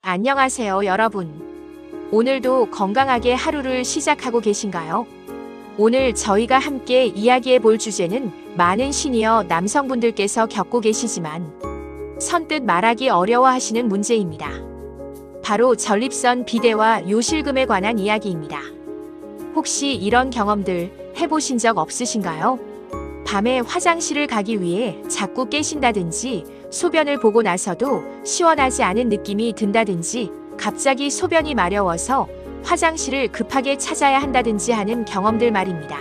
안녕하세요, 여러분. 오늘도 건강하게 하루를 시작하고 계신가요? 오늘 저희가 함께 이야기해 볼 주제는 많은 시니어 남성분들께서 겪고 계시지만 선뜻 말하기 어려워하시는 문제입니다. 바로 전립선 비대와 요실금에 관한 이야기입니다. 혹시 이런 경험들 해보신 적 없으신가요? 밤에 화장실을 가기 위해 자꾸 깨신다든지, 소변을 보고 나서도 시원하지 않은 느낌이 든다든지, 갑자기 소변이 마려워서 화장실을 급하게 찾아야 한다든지 하는 경험들 말입니다.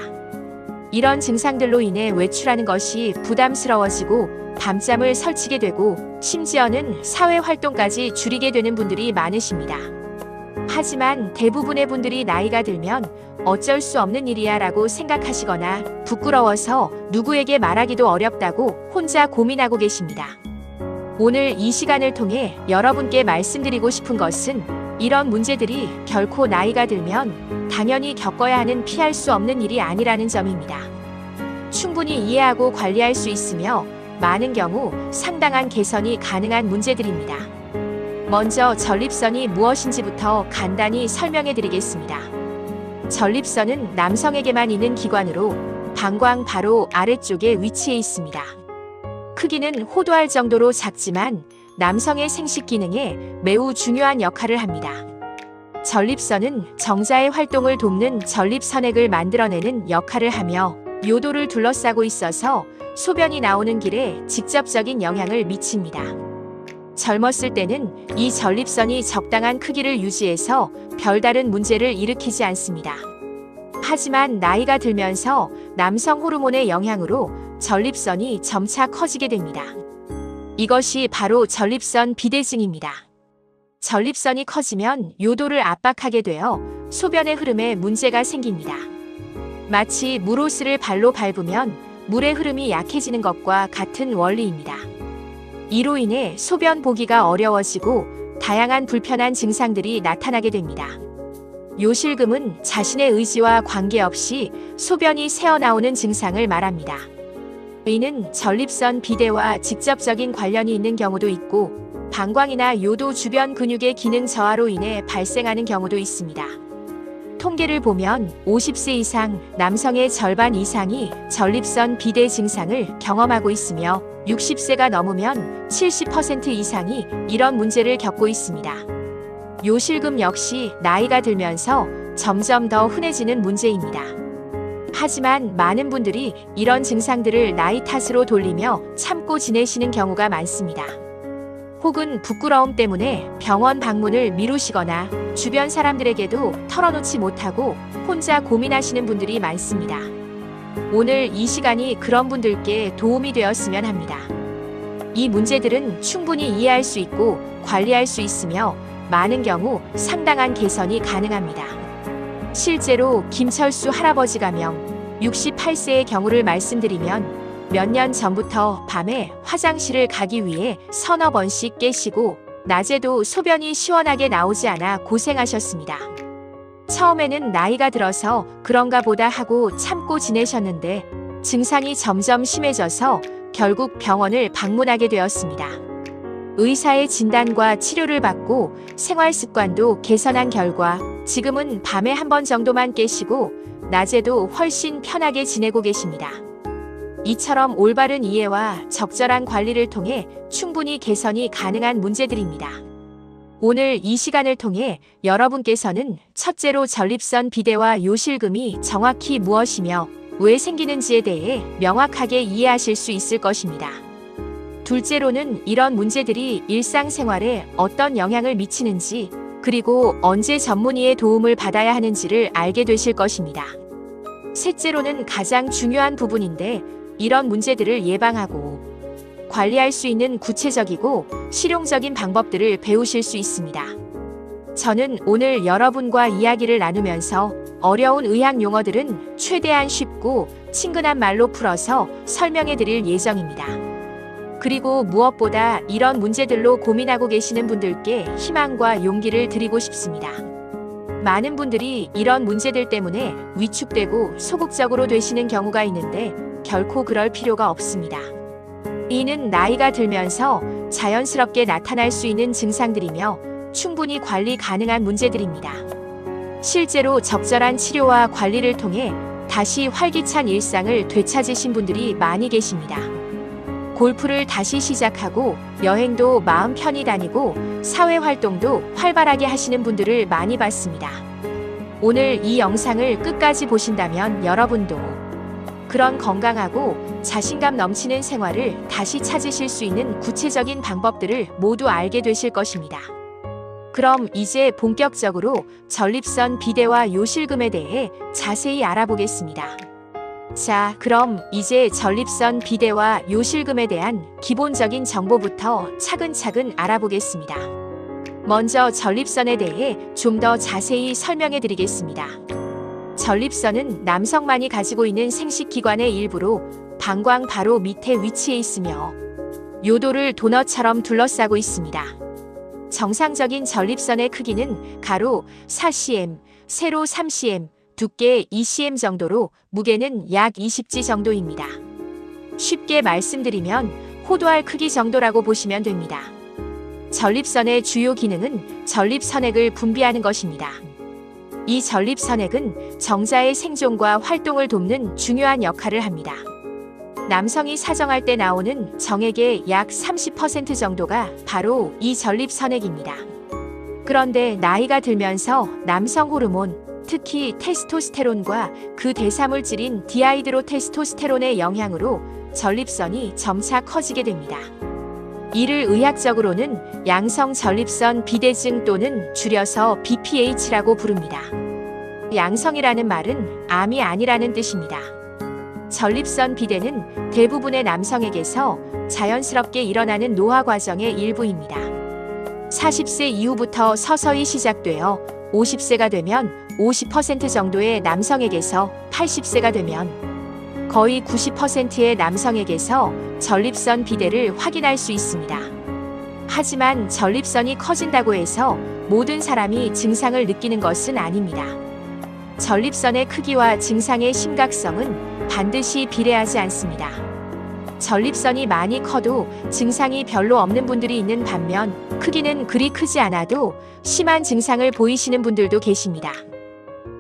이런 증상들로 인해 외출하는 것이 부담스러워지고 밤잠을 설치게 되고 심지어는 사회활동까지 줄이게 되는 분들이 많으십니다. 하지만 대부분의 분들이 나이가 들면 어쩔 수 없는 일이야 라고 생각하시거나 부끄러워서 누구에게 말하기도 어렵다고 혼자 고민하고 계십니다. 오늘 이 시간을 통해 여러분께 말씀드리고 싶은 것은 이런 문제들이 결코 나이가 들면 당연히 겪어야 하는 피할 수 없는 일이 아니라는 점입니다. 충분히 이해하고 관리할 수 있으며 많은 경우 상당한 개선이 가능한 문제들입니다. 먼저 전립선이 무엇인지부터 간단히 설명해 드리겠습니다. 전립선은 남성에게만 있는 기관으로 방광 바로 아래쪽에 위치해 있습니다. 크기는 호도할 정도로 작지만 남성의 생식 기능에 매우 중요한 역할을 합니다. 전립선은 정자의 활동을 돕는 전립선액을 만들어내는 역할을 하며 요도를 둘러싸고 있어서 소변이 나오는 길에 직접적인 영향을 미칩니다. 젊었을 때는 이 전립선이 적당한 크기를 유지해서 별다른 문제를 일으키지 않습니다. 하지만 나이가 들면서 남성 호르몬의 영향으로 전립선이 점차 커지게 됩니다. 이것이 바로 전립선 비대증입니다. 전립선이 커지면 요도를 압박하게 되어 소변의 흐름에 문제가 생깁니다. 마치 물호스를 발로 밟으면 물의 흐름이 약해지는 것과 같은 원리입니다. 이로 인해 소변 보기가 어려워지고 다양한 불편한 증상들이 나타나게 됩니다. 요실금은 자신의 의지와 관계없이 소변이 새어나오는 증상을 말합니다. 이는 전립선 비대와 직접적인 관련이 있는 경우도 있고 방광이나 요도 주변 근육의 기능 저하로 인해 발생하는 경우도 있습니다. 통계를 보면 50세 이상 남성의 절반 이상이 전립선 비대 증상을 경험하고 있으며 60세가 넘으면 70% 이상이 이런 문제를 겪고 있습니다. 요실금 역시 나이가 들면서 점점 더 흔해지는 문제입니다. 하지만 많은 분들이 이런 증상들을 나이 탓으로 돌리며 참고 지내시는 경우가 많습니다. 혹은 부끄러움 때문에 병원 방문을 미루시거나 주변 사람들에게도 털어놓지 못하고 혼자 고민하시는 분들이 많습니다. 오늘 이 시간이 그런 분들께 도움이 되었으면 합니다. 이 문제들은 충분히 이해할 수 있고 관리할 수 있으며 많은 경우 상당한 개선이 가능합니다. 실제로 김철수 할아버지 가명 68세의 경우를 말씀드리면 몇 년 전부터 밤에 화장실을 가기 위해 서너 번씩 깨시고 낮에도 소변이 시원하게 나오지 않아 고생하셨습니다. 처음에는 나이가 들어서 그런가 보다 하고 참고 지내셨는데 증상이 점점 심해져서 결국 병원을 방문하게 되었습니다. 의사의 진단과 치료를 받고 생활 습관도 개선한 결과 지금은 밤에 한 번 정도만 깨시고 낮에도 훨씬 편하게 지내고 계십니다. 이처럼 올바른 이해와 적절한 관리를 통해 충분히 개선이 가능한 문제들입니다. 오늘 이 시간을 통해 여러분께서는 첫째로 전립선 비대와 요실금이 정확히 무엇이며 왜 생기는지에 대해 명확하게 이해하실 수 있을 것입니다. 둘째로는 이런 문제들이 일상생활에 어떤 영향을 미치는지 그리고 언제 전문의의 도움을 받아야 하는지를 알게 되실 것입니다. 셋째로는 가장 중요한 부분인데 이런 문제들을 예방하고 관리할 수 있는 구체적이고 실용적인 방법들을 배우실 수 있습니다. 저는 오늘 여러분과 이야기를 나누면서 어려운 의학 용어들은 최대한 쉽고 친근한 말로 풀어서 설명해 드릴 예정입니다. 그리고 무엇보다 이런 문제들로 고민하고 계시는 분들께 희망과 용기를 드리고 싶습니다. 많은 분들이 이런 문제들 때문에 위축되고 소극적으로 되시는 경우가 있는데 결코 그럴 필요가 없습니다. 이는 나이가 들면서 자연스럽게 나타날 수 있는 증상들이며 충분히 관리 가능한 문제들입니다. 실제로 적절한 치료와 관리를 통해 다시 활기찬 일상을 되찾으신 분들이 많이 계십니다. 골프를 다시 시작하고 여행도 마음 편히 다니고 사회 활동도 활발하게 하시는 분들을 많이 봤습니다. 오늘 이 영상을 끝까지 보신다면 여러분도 그런 건강하고 자신감 넘치는 생활을 다시 찾으실 수 있는 구체적인 방법들을 모두 알게 되실 것입니다. 그럼 이제 본격적으로 전립선 비대와 요실금에 대해 자세히 알아보겠습니다. 자, 그럼 이제 전립선 비대와 요실금에 대한 기본적인 정보부터 차근차근 알아보겠습니다. 먼저 전립선에 대해 좀 더 자세히 설명해 드리겠습니다. 전립선은 남성만이 가지고 있는 생식기관의 일부로 방광 바로 밑에 위치해 있으며 요도를 도넛처럼 둘러싸고 있습니다. 정상적인 전립선의 크기는 가로 4cm, 세로 3cm, 두께 2cm 정도로 무게는 약 20g 정도입니다. 쉽게 말씀드리면 호두알 크기 정도라고 보시면 됩니다. 전립선의 주요 기능은 전립선액을 분비하는 것입니다. 이 전립선액은 정자의 생존과 활동을 돕는 중요한 역할을 합니다. 남성이 사정할 때 나오는 정액의 약 30% 정도가 바로 이 전립선액입니다. 그런데 나이가 들면서 남성 호르몬, 특히 테스토스테론과 그 대사물질인 디하이드로테스토스테론의 영향으로 전립선이 점차 커지게 됩니다. 이를 의학적으로는 양성 전립선 비대증 또는 줄여서 BPH라고 부릅니다. 양성이라는 말은 암이 아니라는 뜻입니다. 전립선 비대는 대부분의 남성에게서 자연스럽게 일어나는 노화 과정의 일부입니다. 40세 이후부터 서서히 시작되어 50세가 되면 50% 정도의 남성에게서 80세가 되면 거의 90%의 남성에게서 전립선 비대를 확인할 수 있습니다. 하지만 전립선이 커진다고 해서 모든 사람이 증상을 느끼는 것은 아닙니다. 전립선의 크기와 증상의 심각성은 반드시 비례하지 않습니다. 전립선이 많이 커도 증상이 별로 없는 분들이 있는 반면 크기는 그리 크지 않아도 심한 증상을 보이시는 분들도 계십니다.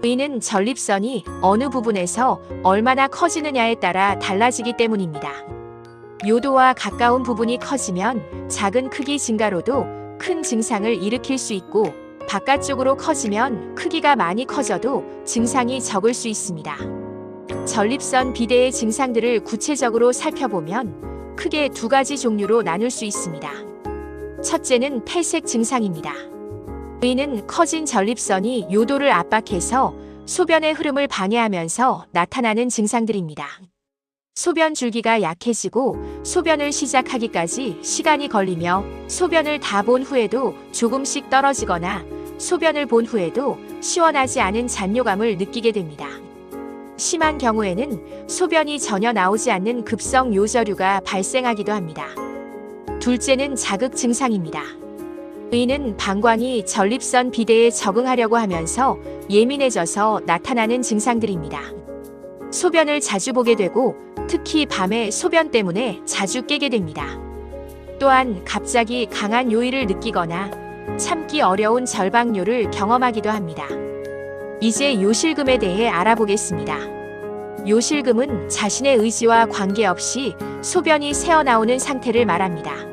이는 전립선이 어느 부분에서 얼마나 커지느냐에 따라 달라지기 때문입니다. 요도와 가까운 부분이 커지면 작은 크기 증가로도 큰 증상을 일으킬 수 있고 바깥쪽으로 커지면 크기가 많이 커져도 증상이 적을 수 있습니다. 전립선 비대의 증상들을 구체적으로 살펴보면 크게 두 가지 종류로 나눌 수 있습니다. 첫째는 폐색 증상입니다. 이는 커진 전립선이 요도를 압박해서 소변의 흐름을 방해하면서 나타나는 증상들입니다. 소변 줄기가 약해지고 소변을 시작하기까지 시간이 걸리며 소변을 다 본 후에도 조금씩 떨어지거나 소변을 본 후에도 시원하지 않은 잔뇨감을 느끼게 됩니다. 심한 경우에는 소변이 전혀 나오지 않는 급성 요저류가 발생하기도 합니다. 둘째는 자극 증상입니다. 이는 방광이 전립선 비대에 적응하려고 하면서 예민해져서 나타나는 증상들입니다. 소변을 자주 보게 되고 특히 밤에 소변 때문에 자주 깨게 됩니다. 또한 갑자기 강한 요의를 느끼거나 참기 어려운 절박뇨를 경험하기도 합니다. 이제 요실금에 대해 알아보겠습니다. 요실금은 자신의 의지와 관계없이 소변이 새어나오는 상태를 말합니다.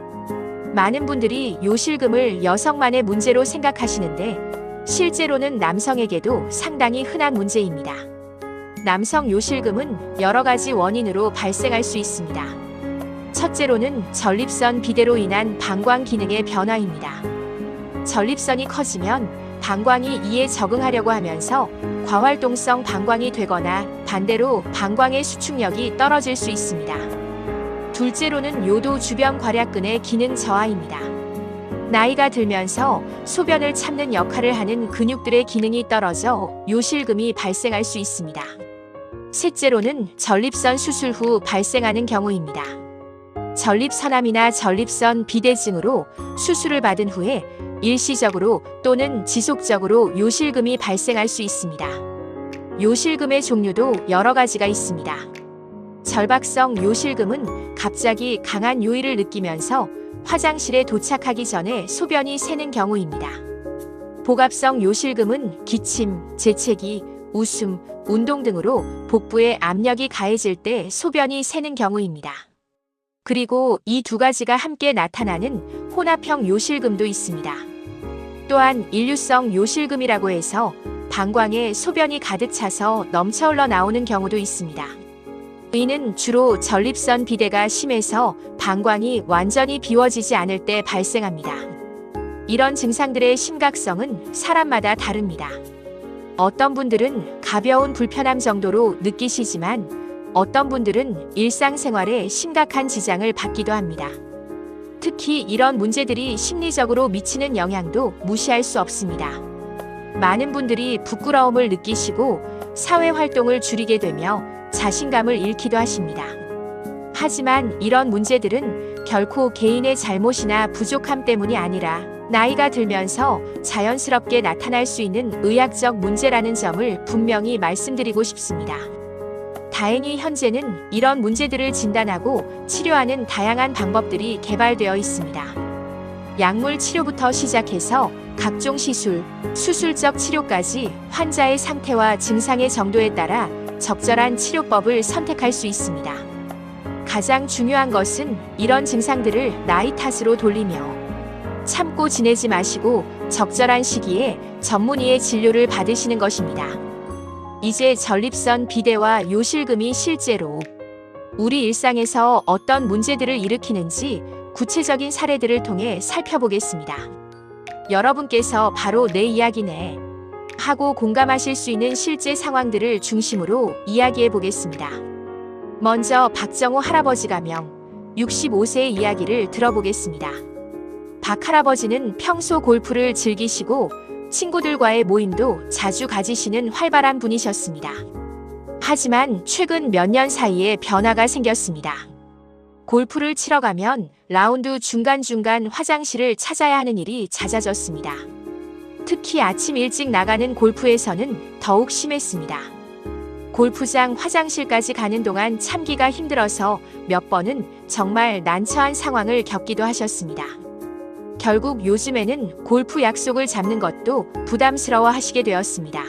많은 분들이 요실금을 여성만의 문제로 생각하시는데 실제로는 남성에게도 상당히 흔한 문제입니다. 남성 요실금은 여러 가지 원인으로 발생할 수 있습니다. 첫째로는 전립선 비대로 인한 방광 기능의 변화입니다. 전립선이 커지면 방광이 이에 적응하려고 하면서 과활동성 방광이 되거나 반대로 방광의 수축력이 떨어질 수 있습니다. 둘째로는 요도 주변 괄약근의 기능 저하입니다. 나이가 들면서 소변을 참는 역할을 하는 근육들의 기능이 떨어져 요실금이 발생할 수 있습니다. 셋째로는 전립선 수술 후 발생하는 경우입니다. 전립선암이나 전립선 비대증으로 수술을 받은 후에 일시적으로 또는 지속적으로 요실금이 발생할 수 있습니다. 요실금의 종류도 여러 가지가 있습니다. 절박성 요실금은 갑자기 강한 요의를 느끼면서 화장실에 도착하기 전에 소변이 새는 경우입니다. 복압성 요실금은 기침, 재채기, 웃음, 운동 등으로 복부에 압력이 가해질 때 소변이 새는 경우입니다. 그리고 이 두 가지가 함께 나타나는 혼합형 요실금도 있습니다. 또한 인류성 요실금이라고 해서 방광에 소변이 가득 차서 넘쳐 흘러 나오는 경우도 있습니다. 이는 주로 전립선 비대가 심해서 방광이 완전히 비워지지 않을 때 발생합니다. 이런 증상들의 심각성은 사람마다 다릅니다. 어떤 분들은 가벼운 불편함 정도로 느끼시지만 어떤 분들은 일상생활에 심각한 지장을 받기도 합니다. 특히 이런 문제들이 심리적으로 미치는 영향도 무시할 수 없습니다. 많은 분들이 부끄러움을 느끼시고 사회활동을 줄이게 되며 자신감을 잃기도 하십니다. 하지만 이런 문제들은 결코 개인의 잘못이나 부족함 때문이 아니라 나이가 들면서 자연스럽게 나타날 수 있는 의학적 문제라는 점을 분명히 말씀드리고 싶습니다. 다행히 현재는 이런 문제들을 진단하고 치료하는 다양한 방법들이 개발되어 있습니다. 약물 치료부터 시작해서 각종 시술, 수술적 치료까지 환자의 상태와 증상의 정도에 따라 적절한 치료법을 선택할 수 있습니다. 가장 중요한 것은 이런 증상들을 나이 탓으로 돌리며 참고 지내지 마시고 적절한 시기에 전문의의 진료를 받으시는 것입니다. 이제 전립선 비대와 요실금이 실제로 우리 일상에서 어떤 문제들을 일으키는지 구체적인 사례들을 통해 살펴보겠습니다. 여러분께서 바로 내 이야기네 하고 공감하실 수 있는 실제 상황들을 중심으로 이야기해 보겠습니다. 먼저 박정호 할아버지 가명 65세의 이야기를 들어보겠습니다. 박 할아버지는 평소 골프를 즐기시고 친구들과의 모임도 자주 가지시는 활발한 분이셨습니다. 하지만 최근 몇 년 사이에 변화가 생겼습니다. 골프를 치러 가면 라운드 중간중간 화장실을 찾아야 하는 일이 잦아졌습니다. 특히 아침 일찍 나가는 골프에서는 더욱 심했습니다. 골프장 화장실까지 가는 동안 참기가 힘들어서 몇 번은 정말 난처한 상황을 겪기도 하셨습니다. 결국 요즘에는 골프 약속을 잡는 것도 부담스러워 하시게 되었습니다.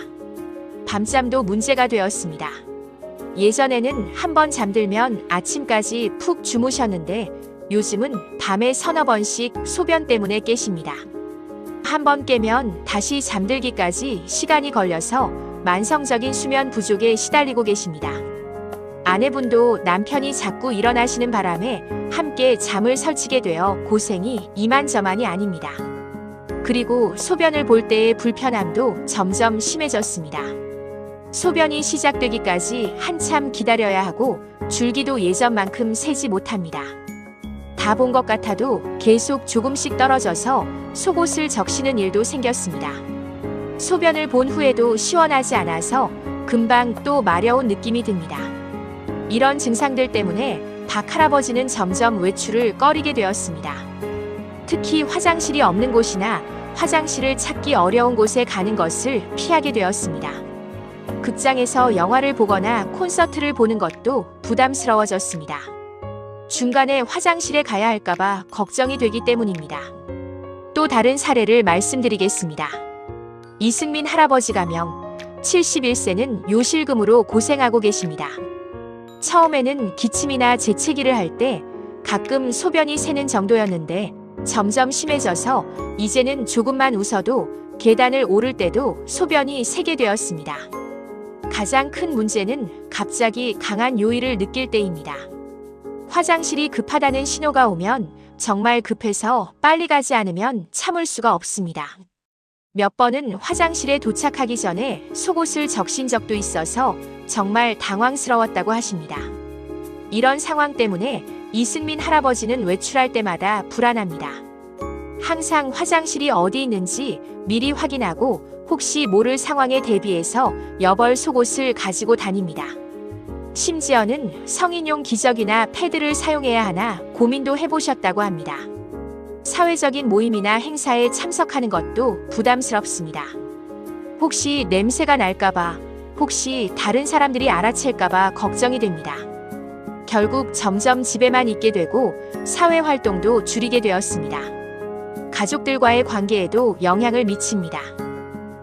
밤잠도 문제가 되었습니다. 예전에는 한번 잠들면 아침까지 푹 주무셨는데 요즘은 밤에 서너 번씩 소변 때문에 깨십니다. 한번 깨면 다시 잠들기까지 시간이 걸려서 만성적인 수면 부족에 시달리고 계십니다. 아내분도 남편이 자꾸 일어나시는 바람에 함께 잠을 설치게 되어 고생이 이만저만이 아닙니다. 그리고 소변을 볼 때의 불편함도 점점 심해졌습니다. 소변이 시작되기까지 한참 기다려야 하고 줄기도 예전만큼 새지 못합니다. 다 본 것 같아도 계속 조금씩 떨어져서 속옷을 적시는 일도 생겼습니다. 소변을 본 후에도 시원하지 않아서 금방 또 마려운 느낌이 듭니다. 이런 증상들 때문에 박 할아버지는 점점 외출을 꺼리게 되었습니다. 특히 화장실이 없는 곳이나 화장실을 찾기 어려운 곳에 가는 것을 피하게 되었습니다. 극장에서 영화를 보거나 콘서트를 보는 것도 부담스러워졌습니다. 중간에 화장실에 가야 할까봐 걱정이 되기 때문입니다. 또 다른 사례를 말씀드리겠습니다. 이승민 할아버지 가명 71세는 요실금으로 고생하고 계십니다. 처음에는 기침이나 재채기를 할 때 가끔 소변이 새는 정도였는데 점점 심해져서 이제는 조금만 웃어도 계단을 오를 때도 소변이 새게 되었습니다. 가장 큰 문제는 갑자기 강한 요일을 느낄 때입니다. 화장실이 급하다는 신호가 오면 정말 급해서 빨리 가지 않으면 참을 수가 없습니다. 몇 번은 화장실에 도착하기 전에 속옷을 적신 적도 있어서 정말 당황스러웠다고 하십니다. 이런 상황 때문에 이승민 할아버지는 외출할 때마다 불안합니다. 항상 화장실이 어디 있는지 미리 확인하고 혹시 모를 상황에 대비해서 여벌 속옷을 가지고 다닙니다. 심지어는 성인용 기저귀나 패드를 사용해야 하나 고민도 해보셨다고 합니다. 사회적인 모임이나 행사에 참석하는 것도 부담스럽습니다. 혹시 냄새가 날까봐, 혹시 다른 사람들이 알아챌까봐 걱정이 됩니다. 결국 점점 집에만 있게 되고 사회 활동도 줄이게 되었습니다. 가족들과의 관계에도 영향을 미칩니다.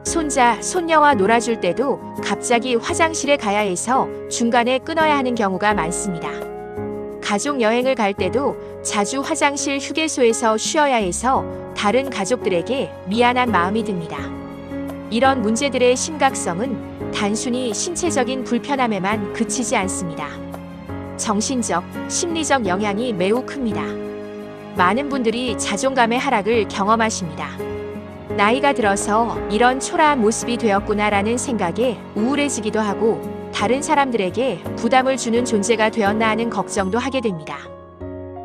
손자, 손녀와 놀아줄 때도 갑자기 화장실에 가야 해서 중간에 끊어야 하는 경우가 많습니다. 가족 여행을 갈 때도 자주 화장실 휴게소에서 쉬어야 해서 다른 가족들에게 미안한 마음이 듭니다. 이런 문제들의 심각성은 단순히 신체적인 불편함에만 그치지 않습니다. 정신적, 심리적 영향이 매우 큽니다. 많은 분들이 자존감의 하락을 경험하십니다. 나이가 들어서 이런 초라한 모습이 되었구나라는 생각에 우울해지기도 하고 다른 사람들에게 부담을 주는 존재가 되었나 하는 걱정도 하게 됩니다.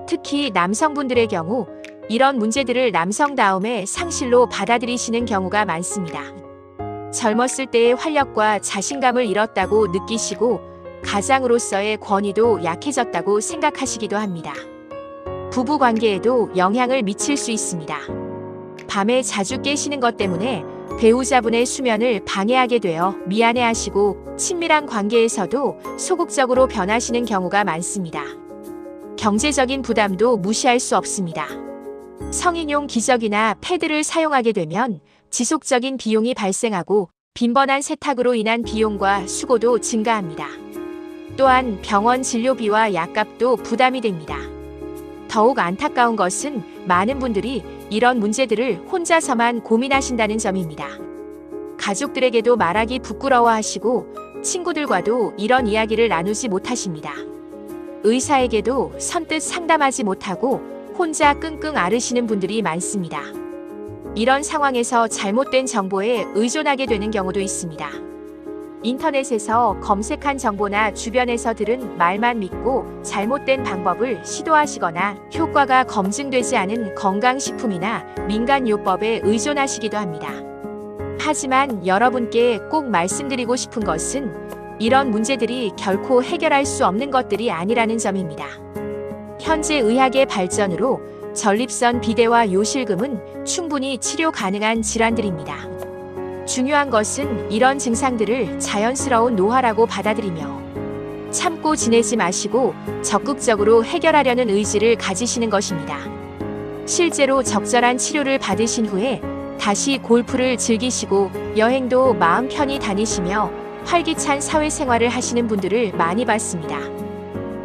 특히 남성분들의 경우 이런 문제들을 남성다움의 상실로 받아들이시는 경우가 많습니다. 젊었을 때의 활력과 자신감을 잃었다고 느끼시고 가장으로서의 권위도 약해졌다고 생각하시기도 합니다. 부부 관계에도 영향을 미칠 수 있습니다. 밤에 자주 깨시는 것 때문에 배우자분의 수면을 방해하게 되어 미안해하시고 친밀한 관계에서도 소극적으로 변하시는 경우가 많습니다. 경제적인 부담도 무시할 수 없습니다. 성인용 기저귀나 패드를 사용하게 되면 지속적인 비용이 발생하고 빈번한 세탁으로 인한 비용과 수고도 증가합니다. 또한 병원 진료비와 약값도 부담이 됩니다. 더욱 안타까운 것은 많은 분들이 이런 문제들을 혼자서만 고민하신다는 점입니다. 가족들에게도 말하기 부끄러워하시고 친구들과도 이런 이야기를 나누지 못하십니다. 의사에게도 선뜻 상담하지 못하고 혼자 끙끙 앓으시는 분들이 많습니다. 이런 상황에서 잘못된 정보에 의존하게 되는 경우도 있습니다. 인터넷에서 검색한 정보나 주변에서 들은 말만 믿고 잘못된 방법을 시도하시거나 효과가 검증되지 않은 건강식품이나 민간요법에 의존하시기도 합니다. 하지만 여러분께 꼭 말씀드리고 싶은 것은 이런 문제들이 결코 해결할 수 없는 것들이 아니라는 점입니다. 현재 의학의 발전으로 전립선 비대와 요실금은 충분히 치료 가능한 질환들입니다. 중요한 것은 이런 증상들을 자연스러운 노화라고 받아들이며 참고 지내지 마시고 적극적으로 해결하려는 의지를 가지시는 것입니다. 실제로 적절한 치료를 받으신 후에 다시 골프를 즐기시고 여행도 마음 편히 다니시며 활기찬 사회생활을 하시는 분들을 많이 봤습니다.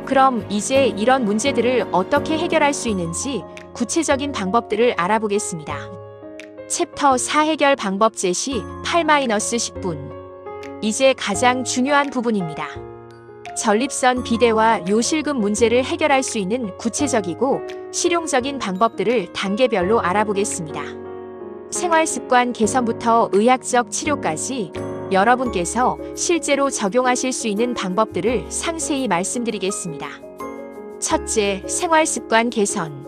그럼 이제 이런 문제들을 어떻게 해결할 수 있는지 구체적인 방법들을 알아보겠습니다. 챕터 4 해결 방법 제시 8-10분. 이제 가장 중요한 부분입니다. 전립선 비대와 요실금 문제를 해결할 수 있는 구체적이고 실용적인 방법들을 단계별로 알아보겠습니다. 생활습관 개선부터 의학적 치료까지 여러분께서 실제로 적용하실 수 있는 방법들을 상세히 말씀드리겠습니다. 첫째, 생활습관 개선.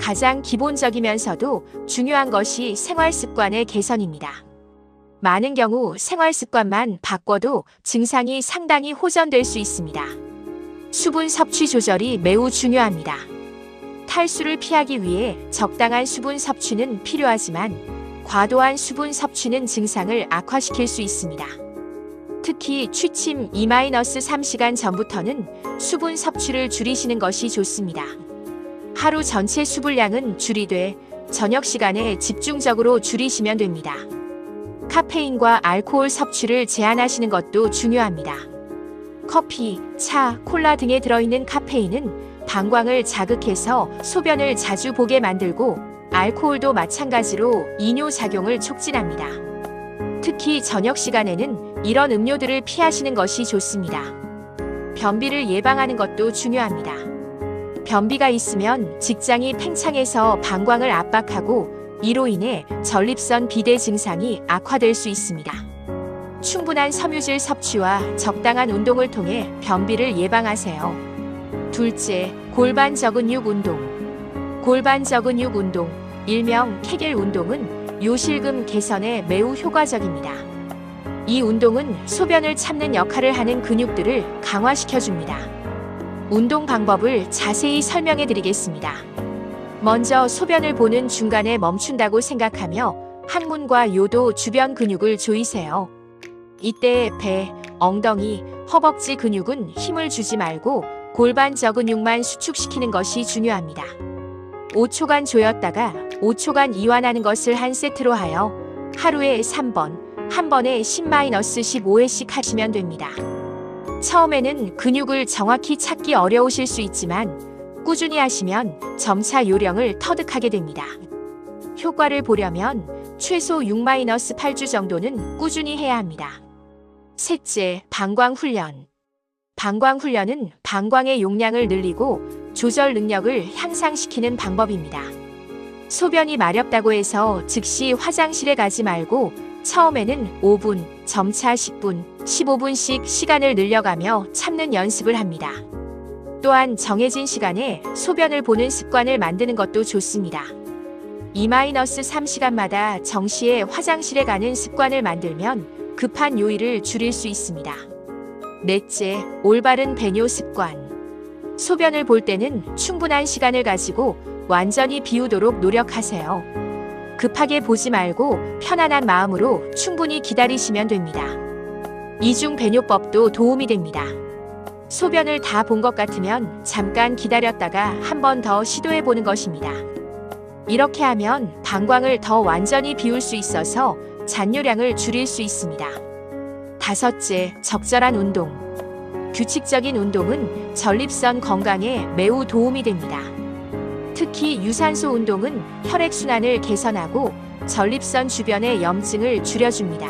가장 기본적이면서도 중요한 것이 생활습관의 개선입니다. 많은 경우 생활습관만 바꿔도 증상이 상당히 호전될 수 있습니다. 수분 섭취 조절이 매우 중요합니다. 탈수를 피하기 위해 적당한 수분 섭취는 필요하지만 과도한 수분 섭취는 증상을 악화시킬 수 있습니다. 특히 취침 2-3시간 전부터는 수분 섭취를 줄이시는 것이 좋습니다. 하루 전체 수분량은 줄이되 저녁 시간에 집중적으로 줄이시면 됩니다. 카페인과 알코올 섭취를 제한하시는 것도 중요합니다. 커피, 차, 콜라 등에 들어있는 카페인은 방광을 자극해서 소변을 자주 보게 만들고 알코올도 마찬가지로 이뇨작용을 촉진합니다. 특히 저녁 시간에는 이런 음료들을 피하시는 것이 좋습니다. 변비를 예방하는 것도 중요합니다. 변비가 있으면 직장이 팽창해서 방광을 압박하고 이로 인해 전립선 비대 증상이 악화될 수 있습니다. 충분한 섬유질 섭취와 적당한 운동을 통해 변비를 예방하세요. 둘째, 골반 저근육 운동. 골반 저근육 운동, 일명 케겔 운동은 요실금 개선에 매우 효과적입니다. 이 운동은 소변을 참는 역할을 하는 근육들을 강화시켜줍니다. 운동 방법을 자세히 설명해 드리겠습니다. 먼저 소변을 보는 중간에 멈춘다고 생각하며 항문과 요도 주변 근육을 조이세요. 이때 배, 엉덩이, 허벅지 근육은 힘을 주지 말고 골반 저근육만 수축시키는 것이 중요합니다. 5초간 조였다가 5초간 이완하는 것을 한 세트로 하여 하루에 3번, 한 번에 10-15회씩 하시면 됩니다. 처음에는 근육을 정확히 찾기 어려우실 수 있지만 꾸준히 하시면 점차 요령을 터득하게 됩니다. 효과를 보려면 최소 6-8주 정도는 꾸준히 해야 합니다. 셋째, 방광훈련. 방광훈련은 방광의 용량을 늘리고 조절 능력을 향상시키는 방법입니다. 소변이 마렵다고 해서 즉시 화장실에 가지 말고 처음에는 5분, 점차 10분, 15분씩 시간을 늘려가며 참는 연습을 합니다. 또한 정해진 시간에 소변을 보는 습관을 만드는 것도 좋습니다. 2-3시간마다 정시에 화장실에 가는 습관을 만들면 급한 요일을 줄일 수 있습니다. 넷째, 올바른 배뇨 습관. 소변을 볼 때는 충분한 시간을 가지고 완전히 비우도록 노력하세요. 급하게 보지 말고 편안한 마음으로 충분히 기다리시면 됩니다. 이중 배뇨법도 도움이 됩니다. 소변을 다 본 것 같으면 잠깐 기다렸다가 한 번 더 시도해 보는 것입니다. 이렇게 하면 방광을 더 완전히 비울 수 있어서 잔뇨량을 줄일 수 있습니다. 다섯째, 적절한 운동. 규칙적인 운동은 전립선 건강에 매우 도움이 됩니다. 특히 유산소 운동은 혈액순환을 개선하고 전립선 주변의 염증을 줄여줍니다.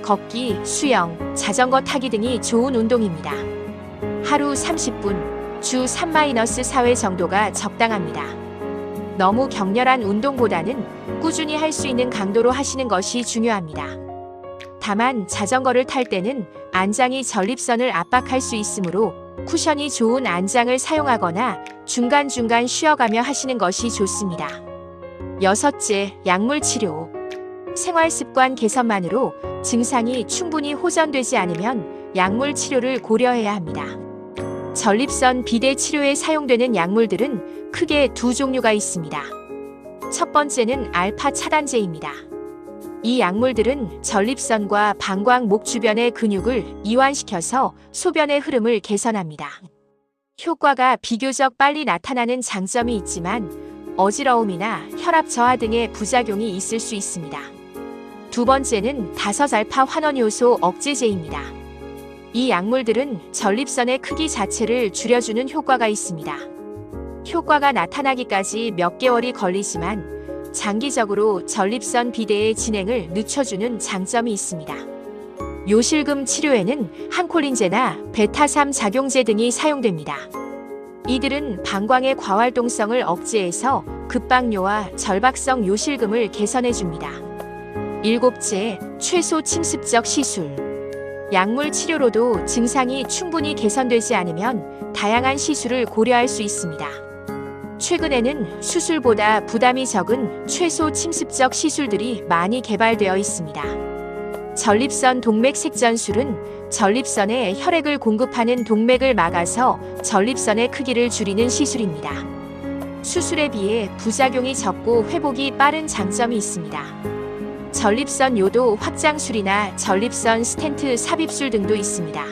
걷기, 수영, 자전거 타기 등이 좋은 운동입니다. 하루 30분, 주 3-4회 정도가 적당합니다. 너무 격렬한 운동보다는 꾸준히 할 수 있는 강도로 하시는 것이 중요합니다. 다만 자전거를 탈 때는 안장이 전립선을 압박할 수 있으므로 쿠션이 좋은 안장을 사용하거나 중간중간 쉬어가며 하시는 것이 좋습니다. 여섯째, 약물 치료. 생활습관 개선만으로 증상이 충분히 호전되지 않으면 약물 치료를 고려해야 합니다. 전립선 비대 치료에 사용되는 약물들은 크게 두 종류가 있습니다. 첫 번째는 알파 차단제입니다. 이 약물들은 전립선과 방광 목 주변의 근육을 이완시켜서 소변의 흐름을 개선합니다. 효과가 비교적 빨리 나타나는 장점이 있지만 어지러움이나 혈압 저하 등의 부작용이 있을 수 있습니다. 두 번째는 다섯알파 환원효소 억제제입니다. 이 약물들은 전립선의 크기 자체를 줄여주는 효과가 있습니다. 효과가 나타나기까지 몇 개월이 걸리지만 장기적으로 전립선 비대의 진행을 늦춰주는 장점이 있습니다. 요실금 치료에는 항콜린제나 베타3 작용제 등이 사용됩니다. 이들은 방광의 과활동성을 억제해서 급박뇨와 절박성 요실금을 개선해줍니다. 일곱째, 최소 침습적 시술. 약물 치료로도 증상이 충분히 개선되지 않으면 다양한 시술을 고려할 수 있습니다. 최근에는 수술보다 부담이 적은 최소 침습적 시술들이 많이 개발되어 있습니다. 전립선 동맥색전술은 전립선에 혈액을 공급하는 동맥을 막아서 전립선의 크기를 줄이는 시술입니다. 수술에 비해 부작용이 적고 회복이 빠른 장점이 있습니다. 전립선 요도 확장술이나 전립선 스텐트 삽입술 등도 있습니다.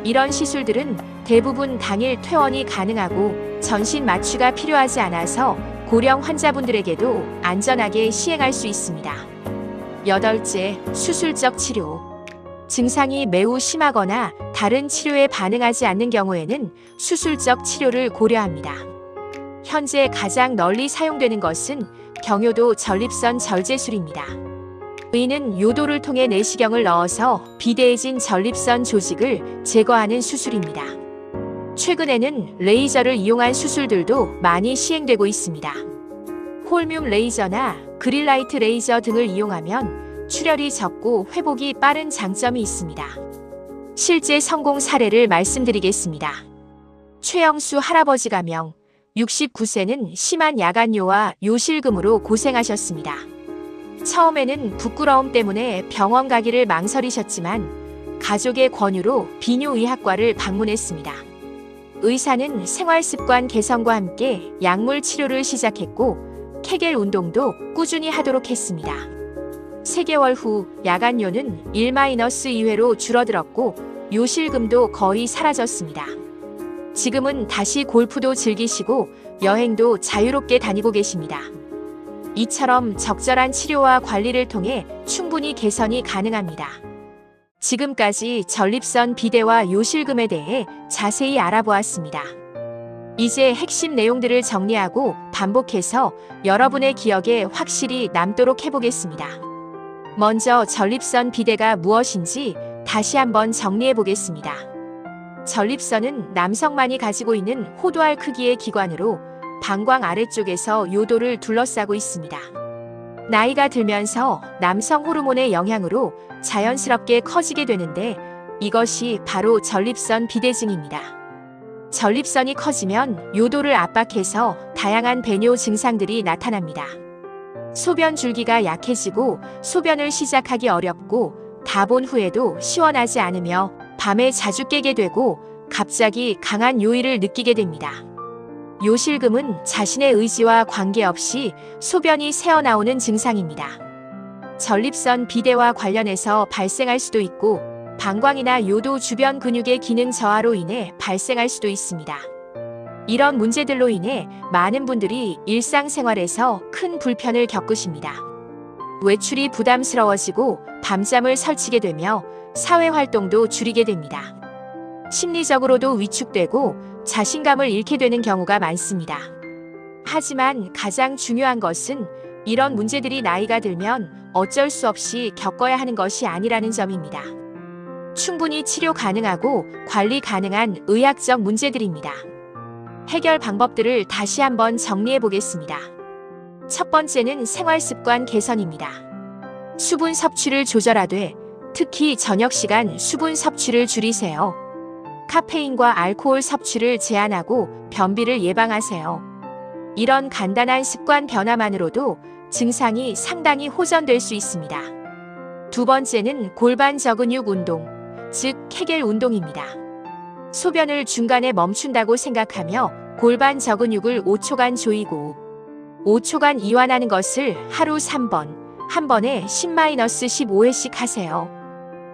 이런 시술들은 대부분 당일 퇴원이 가능하고 전신 마취가 필요하지 않아서 고령 환자분들에게도 안전하게 시행할 수 있습니다. 여덟째, 수술적 치료. 증상이 매우 심하거나 다른 치료에 반응하지 않는 경우에는 수술적 치료를 고려합니다. 현재 가장 널리 사용되는 것은 경요도 전립선 절제술입니다. 이는 요도를 통해 내시경을 넣어서 비대해진 전립선 조직을 제거하는 수술입니다. 최근에는 레이저를 이용한 수술들도 많이 시행되고 있습니다. 홀뮴 레이저나 그릴라이트 레이저 등을 이용하면 출혈이 적고 회복이 빠른 장점이 있습니다. 실제 성공 사례를 말씀드리겠습니다. 최영수 할아버지 가명 69세는 심한 야간요와 요실금으로 고생하셨습니다. 처음에는 부끄러움 때문에 병원 가기를 망설이셨지만 가족의 권유로 비뇨의학과를 방문했습니다. 의사는 생활습관 개선과 함께 약물 치료를 시작했고 케겔 운동도 꾸준히 하도록 했습니다. 3개월 후 야간요는 1-2회로 줄어들었고 요실금도 거의 사라졌습니다. 지금은 다시 골프도 즐기시고 여행도 자유롭게 다니고 계십니다. 이처럼 적절한 치료와 관리를 통해 충분히 개선이 가능합니다. 지금까지 전립선 비대와 요실금에 대해 자세히 알아보았습니다. 이제 핵심 내용들을 정리하고 반복해서 여러분의 기억에 확실히 남도록 해보겠습니다. 먼저 전립선 비대가 무엇인지 다시 한번 정리해 보겠습니다. 전립선은 남성만이 가지고 있는 호두알 크기의 기관으로 방광 아래쪽에서 요도를 둘러싸고 있습니다. 나이가 들면서 남성 호르몬의 영향으로 자연스럽게 커지게 되는데 이것이 바로 전립선 비대증입니다. 전립선이 커지면 요도를 압박해서 다양한 배뇨 증상들이 나타납니다. 소변 줄기가 약해지고 소변을 시작하기 어렵고 다본 후에도 시원하지 않으며 밤에 자주 깨게 되고 갑자기 강한 요일을 느끼게 됩니다. 요실금은 자신의 의지와 관계없이 소변이 새어나오는 증상입니다. 전립선 비대와 관련해서 발생할 수도 있고 방광이나 요도 주변 근육의 기능 저하로 인해 발생할 수도 있습니다. 이런 문제들로 인해 많은 분들이 일상생활에서 큰 불편을 겪으십니다. 외출이 부담스러워지고 밤잠을 설치게 되며 사회활동도 줄이게 됩니다. 심리적으로도 위축되고 자신감을 잃게 되는 경우가 많습니다. 하지만 가장 중요한 것은 이런 문제들이 나이가 들면 어쩔 수 없이 겪어야 하는 것이 아니라는 점입니다. 충분히 치료 가능하고 관리 가능한 의학적 문제들입니다. 해결 방법들을 다시 한번 정리해 보겠습니다. 첫 번째는 생활습관 개선입니다. 수분 섭취를 조절하되 특히 저녁 시간 수분 섭취를 줄이세요. 카페인과 알코올 섭취를 제한하고 변비를 예방하세요. 이런 간단한 습관 변화만으로도 증상이 상당히 호전될 수 있습니다. 두 번째는 골반 저근육 운동, 즉 케겔 운동입니다. 소변을 중간에 멈춘다고 생각하며 골반 저근육을 5초간 조이고 5초간 이완하는 것을 하루 3번, 한 번에 10-15회씩 하세요.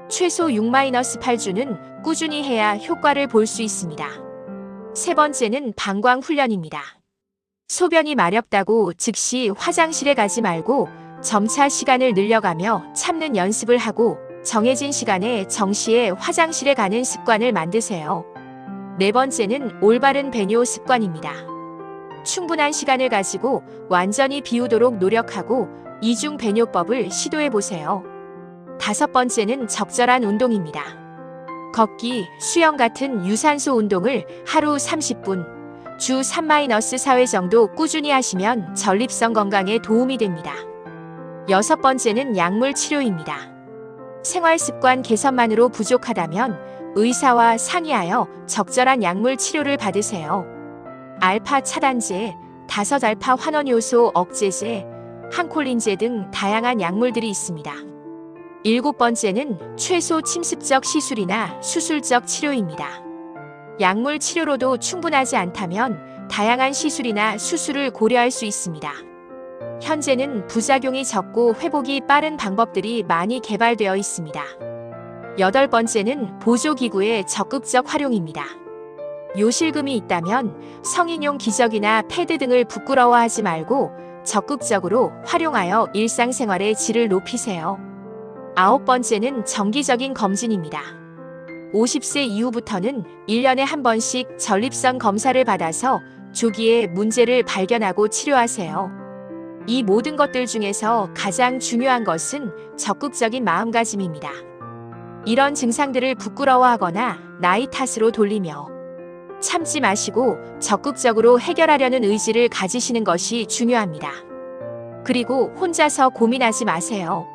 최소 6-8주는 꾸준히 해야 효과를 볼 수 있습니다. 세 번째는 방광 훈련입니다. 소변이 마렵다고 즉시 화장실에 가지 말고 점차 시간을 늘려가며 참는 연습을 하고 정해진 시간에 정시에 화장실에 가는 습관을 만드세요. 네 번째는 올바른 배뇨 습관입니다. 충분한 시간을 가지고 완전히 비우도록 노력하고 이중 배뇨법을 시도해 보세요. 다섯 번째는 적절한 운동입니다. 걷기, 수영 같은 유산소 운동을 하루 30분, 주 3-4회 정도 꾸준히 하시면 전립선 건강에 도움이 됩니다. 여섯 번째는 약물 치료입니다. 생활습관 개선만으로 부족하다면 의사와 상의하여 적절한 약물 치료를 받으세요. 알파 차단제, 5알파 환원효소 억제제, 항콜린제 등 다양한 약물들이 있습니다. 일곱 번째는 최소 침습적 시술이나 수술적 치료입니다. 약물 치료로도 충분하지 않다면 다양한 시술이나 수술을 고려할 수 있습니다. 현재는 부작용이 적고 회복이 빠른 방법들이 많이 개발되어 있습니다. 여덟 번째는 보조기구의 적극적 활용입니다. 요실금이 있다면 성인용 기저귀나 패드 등을 부끄러워하지 말고 적극적으로 활용하여 일상생활의 질을 높이세요. 아홉 번째는 정기적인 검진입니다. 50세 이후부터는 1년에 한 번씩 전립선 검사를 받아서 조기에 문제를 발견하고 치료하세요. 이 모든 것들 중에서 가장 중요한 것은 적극적인 마음가짐입니다. 이런 증상들을 부끄러워하거나 나이 탓으로 돌리며 참지 마시고 적극적으로 해결하려는 의지를 가지시는 것이 중요합니다. 그리고 혼자서 고민하지 마세요.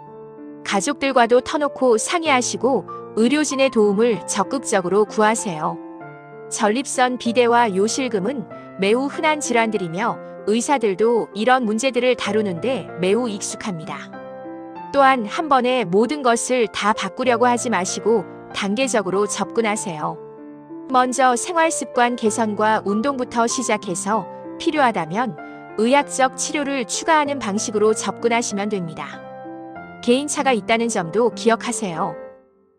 가족들과도 터놓고 상의하시고 의료진의 도움을 적극적으로 구하세요. 전립선 비대와 요실금은 매우 흔한 질환들이며 의사들도 이런 문제들을 다루는데 매우 익숙합니다. 또한 한 번에 모든 것을 다 바꾸려고 하지 마시고 단계적으로 접근하세요. 먼저 생활습관 개선과 운동부터 시작해서 필요하다면 의학적 치료를 추가하는 방식으로 접근하시면 됩니다. 개인차가 있다는 점도 기억하세요.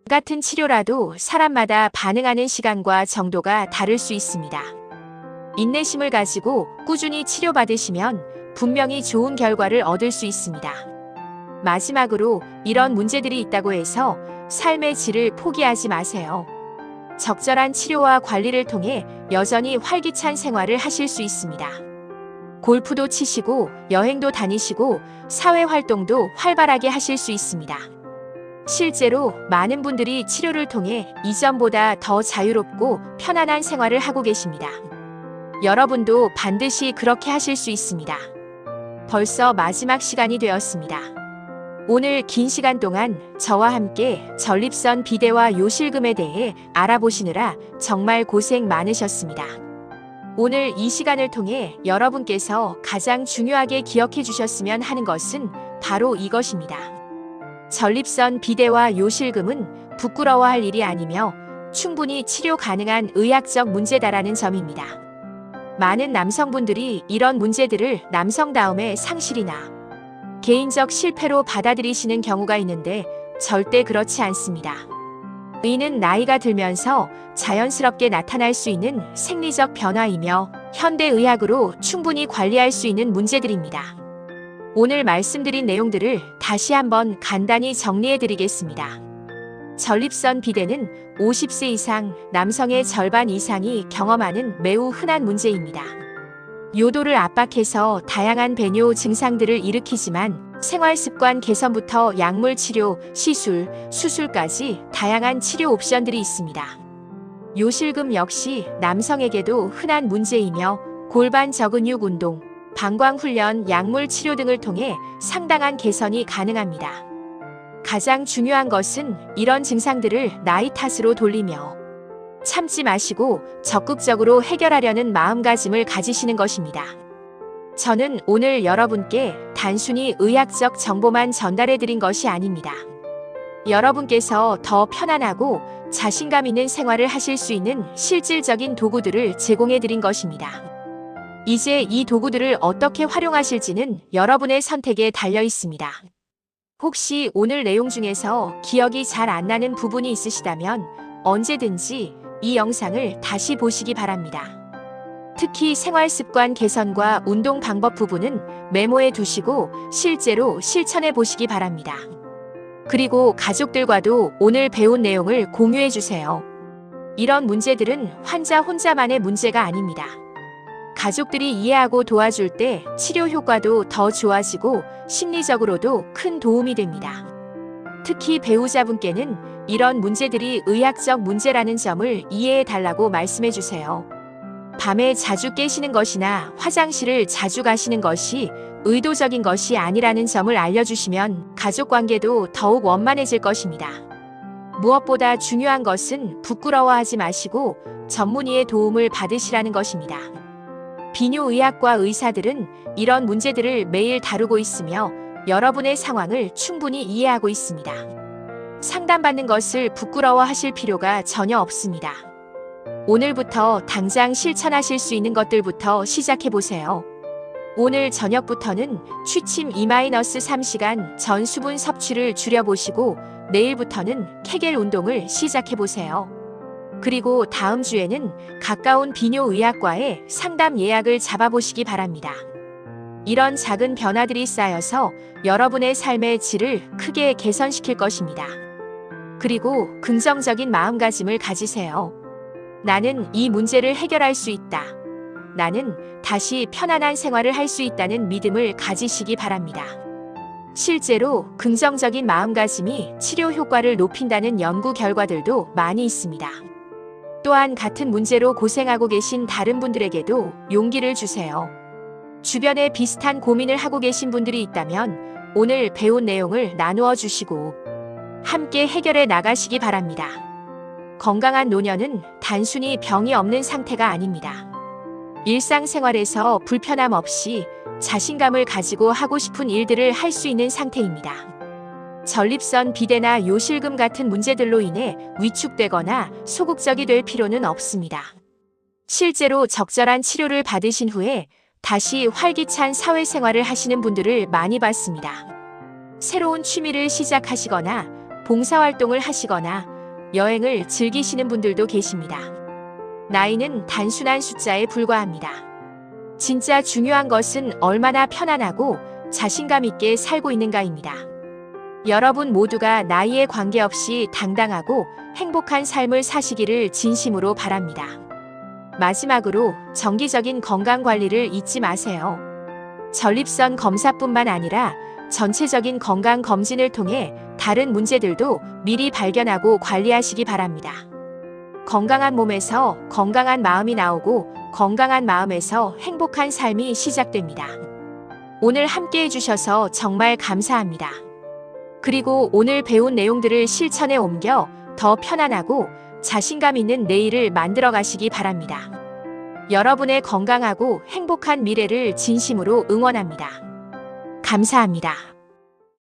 같은 치료라도 사람마다 반응하는 시간과 정도가 다를 수 있습니다. 인내심을 가지고 꾸준히 치료받으시면 분명히 좋은 결과를 얻을 수 있습니다. 마지막으로 이런 문제들이 있다고 해서 삶의 질을 포기하지 마세요. 적절한 치료와 관리를 통해 여전히 활기찬 생활을 하실 수 있습니다. 골프도 치시고 여행도 다니시고 사회활동도 활발하게 하실 수 있습니다. 실제로 많은 분들이 치료를 통해 이전보다 더 자유롭고 편안한 생활을 하고 계십니다. 여러분도 반드시 그렇게 하실 수 있습니다. 벌써 마지막 시간이 되었습니다. 오늘 긴 시간 동안 저와 함께 전립선 비대와 요실금에 대해 알아보시느라 정말 고생 많으셨습니다. 오늘 이 시간을 통해 여러분께서 가장 중요하게 기억해 주셨으면 하는 것은 바로 이것입니다. 전립선 비대와 요실금은 부끄러워할 일이 아니며 충분히 치료 가능한 의학적 문제다라는 점입니다. 많은 남성분들이 이런 문제들을 남성다움의 상실이나 개인적 실패로 받아들이시는 경우가 있는데 절대 그렇지 않습니다. 이는 나이가 들면서 자연스럽게 나타날 수 있는 생리적 변화이며 현대의학으로 충분히 관리할 수 있는 문제들입니다. 오늘 말씀드린 내용들을 다시 한번 간단히 정리해 드리겠습니다. 전립선 비대는 50세 이상 남성의 절반 이상이 경험하는 매우 흔한 문제입니다. 요도를 압박해서 다양한 배뇨 증상들을 일으키지만 생활습관 개선부터 약물 치료, 시술, 수술까지 다양한 치료 옵션들이 있습니다. 요실금 역시 남성에게도 흔한 문제이며 골반 저근육 운동, 방광 훈련, 약물 치료 등을 통해 상당한 개선이 가능합니다. 가장 중요한 것은 이런 증상들을 나이 탓으로 돌리며 참지 마시고 적극적으로 해결하려는 마음가짐을 가지시는 것입니다. 저는 오늘 여러분께 단순히 의학적 정보만 전달해 드린 것이 아닙니다. 여러분께서 더 편안하고 자신감 있는 생활을 하실 수 있는 실질적인 도구들을 제공해 드린 것입니다. 이제 이 도구들을 어떻게 활용하실지는 여러분의 선택에 달려 있습니다. 혹시 오늘 내용 중에서 기억이 잘 안 나는 부분이 있으시다면 언제든지 이 영상을 다시 보시기 바랍니다. 특히 생활습관 개선과 운동 방법 부분은 메모해 두시고 실제로 실천해 보시기 바랍니다. 그리고 가족들과도 오늘 배운 내용을 공유해 주세요. 이런 문제들은 환자 혼자만의 문제가 아닙니다. 가족들이 이해하고 도와줄 때 치료 효과도 더 좋아지고 심리적으로도 큰 도움이 됩니다. 특히 배우자분께는 이런 문제들이 의학적 문제라는 점을 이해해 달라고 말씀해 주세요. 밤에 자주 깨시는 것이나 화장실을 자주 가시는 것이 의도적인 것이 아니라는 점을 알려주시면 가족관계도 더욱 원만해질 것입니다. 무엇보다 중요한 것은 부끄러워하지 마시고 전문의의 도움을 받으시라는 것입니다. 비뇨의학과 의사들은 이런 문제들을 매일 다루고 있으며 여러분의 상황을 충분히 이해하고 있습니다. 상담받는 것을 부끄러워하실 필요가 전혀 없습니다. 오늘부터 당장 실천하실 수 있는 것들부터 시작해보세요. 오늘 저녁부터는 취침 2-3시간 전 수분 섭취를 줄여보시고 내일부터는 케겔 운동을 시작해보세요. 그리고 다음 주에는 가까운 비뇨의학과에 상담 예약을 잡아보시기 바랍니다. 이런 작은 변화들이 쌓여서 여러분의 삶의 질을 크게 개선시킬 것입니다. 그리고 긍정적인 마음가짐을 가지세요. 나는 이 문제를 해결할 수 있다. 나는 다시 편안한 생활을 할 수 있다는 믿음을 가지시기 바랍니다. 실제로 긍정적인 마음가짐이 치료 효과를 높인다는 연구 결과들도 많이 있습니다. 또한 같은 문제로 고생하고 계신 다른 분들에게도 용기를 주세요. 주변에 비슷한 고민을 하고 계신 분들이 있다면 오늘 배운 내용을 나누어 주시고 함께 해결해 나가시기 바랍니다. 건강한 노년은 단순히 병이 없는 상태가 아닙니다. 일상생활에서 불편함 없이 자신감을 가지고 하고 싶은 일들을 할 수 있는 상태입니다. 전립선 비대나 요실금 같은 문제들로 인해 위축되거나 소극적이 될 필요는 없습니다. 실제로 적절한 치료를 받으신 후에 다시 활기찬 사회생활을 하시는 분들을 많이 봤습니다. 새로운 취미를 시작하시거나 봉사활동을 하시거나 여행을 즐기시는 분들도 계십니다. 나이는 단순한 숫자에 불과합니다. 진짜 중요한 것은 얼마나 편안하고 자신감 있게 살고 있는가입니다. 여러분 모두가 나이에 관계없이 당당하고 행복한 삶을 사시기를 진심으로 바랍니다. 마지막으로 정기적인 건강 관리를 잊지 마세요. 전립선 검사뿐만 아니라 전체적인 건강 검진을 통해 다른 문제들도 미리 발견하고 관리하시기 바랍니다. 건강한 몸에서 건강한 마음이 나오고 건강한 마음에서 행복한 삶이 시작됩니다. 오늘 함께 해주셔서 정말 감사합니다. 그리고 오늘 배운 내용들을 실천에 옮겨 더 편안하고 자신감 있는 내일을 만들어 가시기 바랍니다. 여러분의 건강하고 행복한 미래를 진심으로 응원합니다. 감사합니다.